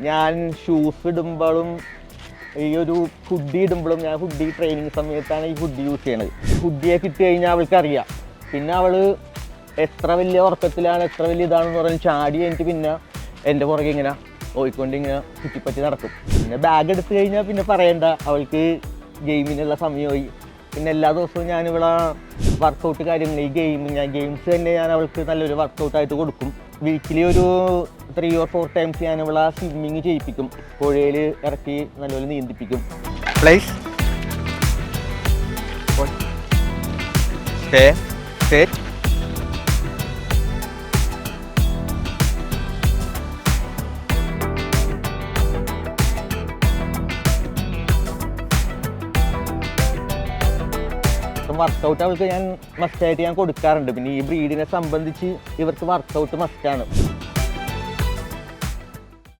ഞാൻ ഷൂസ് ഇടുമ്പോഴും ഈ ഒരു ഹുഡി ഇടുമ്പോഴും ഞാൻ ഹുഡി ട്രെയിനിങ് സമയത്താണ് ഈ ഹുഡി യൂസ് ചെയ്യണത്. ഹുഡിയെ കിട്ടി കഴിഞ്ഞാൽ അവൾക്കറിയാം. പിന്നെ അവൾ എത്ര വലിയ ഉറക്കത്തിലാണ് എത്ര വലിയ ഇതാണെന്ന് പറഞ്ഞ് ചാടി കഴിഞ്ഞിട്ട് പിന്നെ എൻ്റെ പുറകെ ഇങ്ങനെ പോയിക്കൊണ്ട് ഇങ്ങനെ ചുറ്റിപ്പറ്റി നടക്കും. പിന്നെ ബാഗ് എടുത്തു കഴിഞ്ഞാൽ പിന്നെ പറയണ്ട, അവൾക്ക് ഗെയിമിനുള്ള സമയമായി. പിന്നെ എല്ലാ ദിവസവും ഞാനിവിടെ വർക്കൗട്ട് കാര്യങ്ങൾ ഈ ഗെയിംസ് തന്നെ ഞാൻ അവൾക്ക് നല്ലൊരു വർക്കൗട്ടായിട്ട് കൊടുക്കും. വീക്കിലി ഒരു 3 or 4 times ഞാനിവിടെ സ്വിമ്മിങ് ചെയ്യിപ്പിക്കും. പുഴയിൽ ഇറക്കി നല്ലപോലെ നീന്തിപ്പിക്കും. പ്ലേസ് സ്റ്റേ സെറ്റ്. വർക്കൗട്ട് അവൾക്ക് ഞാൻ മസ്റ്റായിട്ട് ഞാൻ കൊടുക്കാറുണ്ട്. പിന്നെ ഈ ബ്രീഡിനെ സംബന്ധിച്ച് ഇവർക്ക് വർക്കൗട്ട് മസ്റ്റാണ്.